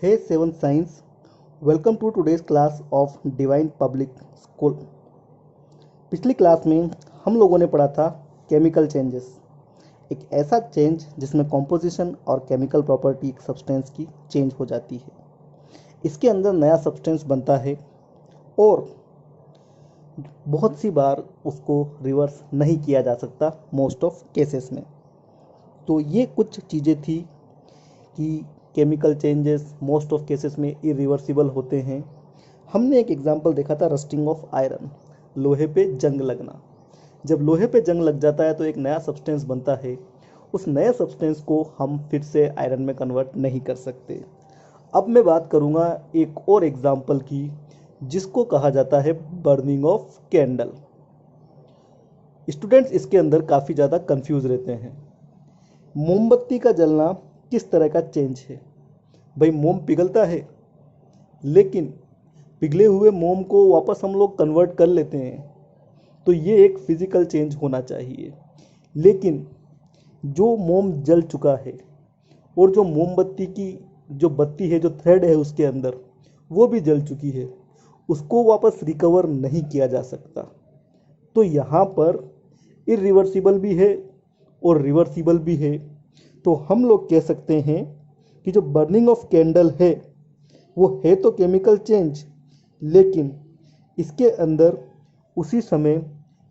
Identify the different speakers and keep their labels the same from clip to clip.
Speaker 1: Hey Seven Science, welcome to today's class of Divine Public School। पिछली class में हम लोगों ने पढ़ा था केमिकल चेंजेस, एक ऐसा चेंज जिसमें कॉम्पोजिशन और केमिकल प्रॉपर्टी एक सब्सटेंस की चेंज हो जाती है। इसके अंदर नया सब्सटेंस बनता है और बहुत सी बार उसको रिवर्स नहीं किया जा सकता मोस्ट ऑफ केसेस में। तो ये कुछ चीज़ें थी कि chemical changes most of cases में इरिवर्सिबल होते हैं। हमने एक एग्जांपल देखा था रस्टिंग ऑफ आयरन, लोहे पे जंग लगना। जब लोहे पे जंग लग जाता है तो एक नया सब्सटेंस बनता है, उस नए सब्सटेंस को हम फिर से आयरन में कन्वर्ट नहीं कर सकते। अब मैं बात करूंगा एक और एग्जांपल की जिसको कहा जाता है बर्निंग ऑफ कैंडल। स्टूडेंट्स इसके अंदर काफ़ी ज़्यादा कंफ्यूज रहते हैं। मोमबत्ती का जलना किस तरह का चेंज है? भाई मोम पिघलता है, लेकिन पिघले हुए मोम को वापस हम लोग कन्वर्ट कर लेते हैं, तो ये एक फिजिकल चेंज होना चाहिए। लेकिन जो मोम जल चुका है और जो मोमबत्ती की जो बत्ती है, जो थ्रेड है उसके अंदर, वो भी जल चुकी है, उसको वापस रिकवर नहीं किया जा सकता। तो यहाँ पर इरिवर्सिबल भी है और रिवर्सिबल भी है। तो हम लोग कह सकते हैं कि जो बर्निंग ऑफ कैंडल है वो है तो केमिकल चेंज, लेकिन इसके अंदर उसी समय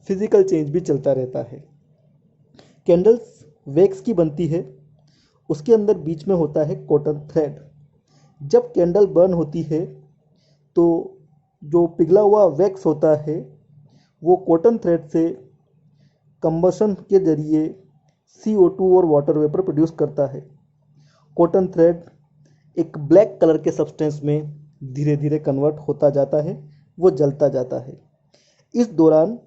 Speaker 1: फिजिकल चेंज भी चलता रहता है। कैंडल्स वैक्स की बनती है, उसके अंदर बीच में होता है कॉटन थ्रेड। जब कैंडल बर्न होती है तो जो पिघला हुआ वैक्स होता है वो कॉटन थ्रेड से कंबशन के जरिए CO2 और वाटर वेपर प्रोड्यूस करता है। कॉटन थ्रेड एक ब्लैक कलर के सब्सटेंस में धीरे धीरे कन्वर्ट होता जाता है, वो जलता जाता है। इस दौरान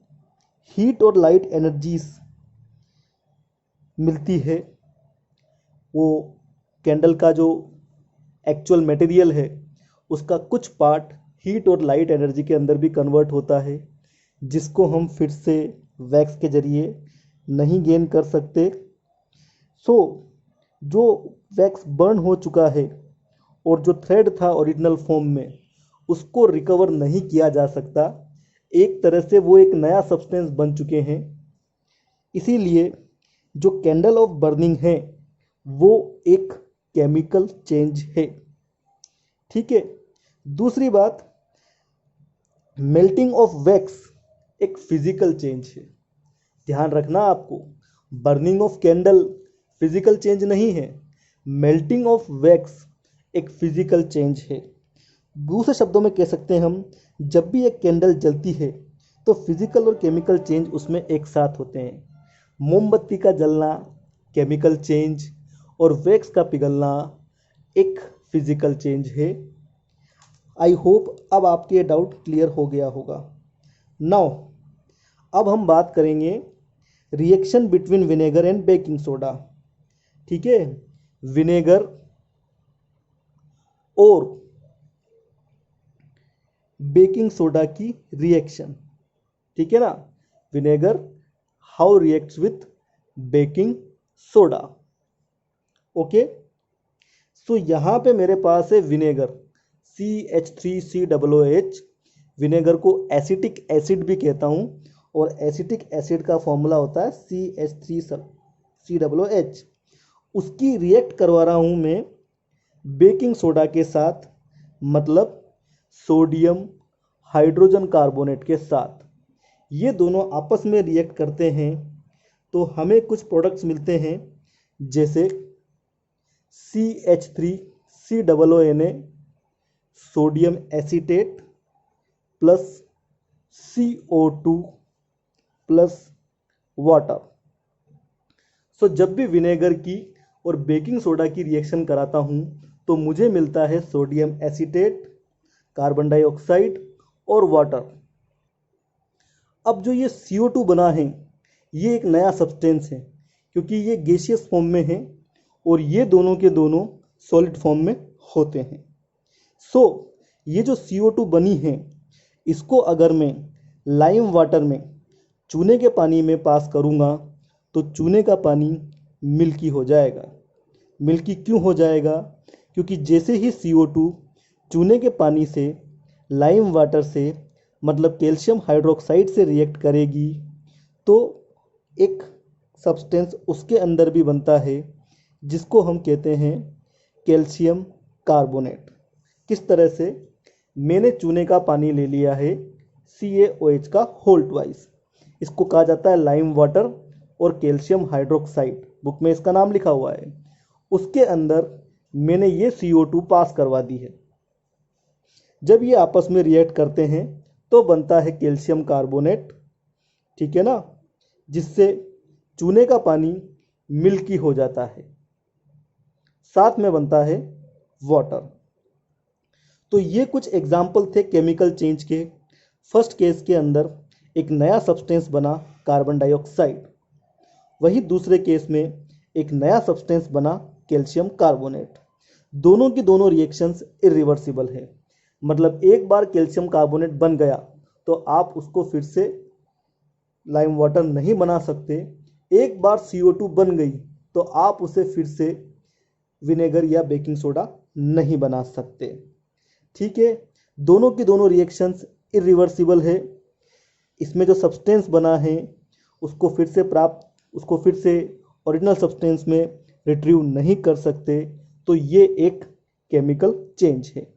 Speaker 1: हीट और लाइट एनर्जीज मिलती है। वो कैंडल का जो एक्चुअल मटेरियल है उसका कुछ पार्ट हीट और लाइट एनर्जी के अंदर भी कन्वर्ट होता है, जिसको हम फिर से वैक्स के जरिए नहीं गेन कर सकते। सो जो वैक्स बर्न हो चुका है और जो थ्रेड था ओरिजिनल फॉर्म में, उसको रिकवर नहीं किया जा सकता। एक तरह से वो एक नया सब्सटेंस बन चुके हैं। इसीलिए जो कैंडल ऑफ बर्निंग है वो एक केमिकल चेंज है। ठीक है। दूसरी बात, मेल्टिंग ऑफ वैक्स एक फिजिकल चेंज है। ध्यान रखना आपको, burning of candle physical change नहीं है, मेल्टिंग ऑफ वैक्स एक फिजिकल चेंज है। दूसरे शब्दों में कह सकते हैं हम, जब भी एक कैंडल जलती है तो फिजिकल और केमिकल चेंज उसमें एक साथ होते हैं। मोमबत्ती का जलना केमिकल चेंज और वैक्स का पिघलना एक फिजिकल चेंज है। आई होप अब आपके ये डाउट क्लियर हो गया होगा। नाउ अब हम बात करेंगे reaction between vinegar and baking soda. ठीक है, विनेगर और बेकिंग सोडा की रिएक्शन। ठीक है ना, vinegar how reacts with baking soda. Okay, so यहां पे मेरे पास है विनेगर CH3COOH। विनेगर को एसिटिक एसिड भी कहता हूं और एसिटिक एसिड का फॉर्मूला होता है CH3COOH। उसकी रिएक्ट करवा रहा हूं मैं बेकिंग सोडा के साथ, मतलब सोडियम हाइड्रोजन कार्बोनेट के साथ। ये दोनों आपस में रिएक्ट करते हैं तो हमें कुछ प्रोडक्ट्स मिलते हैं, जैसे CH3COONA sodium acetate plus CO2 plus water. So जब भी विनेगर की और बेकिंग सोडा की रिएक्शन कराता हूं तो मुझे मिलता है सोडियम एसीटेट, कार्बन डाइऑक्साइड और वाटर। अब जो ये CO2 बना है ये एक नया सब्सटेंस है, क्योंकि ये गैसियस फॉर्म में है और ये दोनों के दोनों सॉलिड फॉर्म में होते हैं। सो ये जो CO2 बनी है, इसको अगर मैं लाइम वाटर में चूने के पानी में पास करूँगा तो चूने का पानी मिल्की हो जाएगा। मिल्की क्यों हो जाएगा? क्योंकि जैसे ही CO2 चूने के पानी से, लाइम वाटर से, मतलब कैल्शियम हाइड्रोक्साइड से रिएक्ट करेगी तो एक सब्सटेंस उसके अंदर भी बनता है जिसको हम कहते हैं कैल्शियम कार्बोनेट। किस तरह से? मैंने चूने का पानी ले लिया है CaOH का होल ट्वाइस, इसको कहा जाता है लाइम वाटर और कैल्शियम हाइड्रोक्साइड, बुक में इसका नाम लिखा हुआ है। उसके अंदर मैंने ये CO2 पास करवा दी है। जब ये आपस में रिएक्ट करते हैं तो बनता है कैल्शियम कार्बोनेट, ठीक है ना, जिससे चूने का पानी मिल्की हो जाता है, साथ में बनता है वाटर। तो ये कुछ एग्जाम्पल थे केमिकल चेंज के। फर्स्ट केस के अंदर एक नया सब्सटेंस बना कार्बन डाइऑक्साइड, वही दूसरे केस में एक नया सब्सटेंस बना कैल्शियम कार्बोनेट। दोनों की दोनों रिएक्शंस इरिवर्सिबल है, मतलब एक बार कैल्शियम कार्बोनेट बन गया तो आप उसको फिर से लाइम वाटर नहीं बना सकते। एक बार CO2 बन गई तो आप उसे फिर से विनेगर या बेकिंग सोडा नहीं बना सकते, ठीक है। दोनों की दोनों रिएक्शंस इरिवर्सिबल है। इसमें जो सब्सटेंस बना है उसको फिर से ओरिजिनल सब्सटेंस में रिट्रीव नहीं कर सकते। तो ये एक केमिकल चेंज है।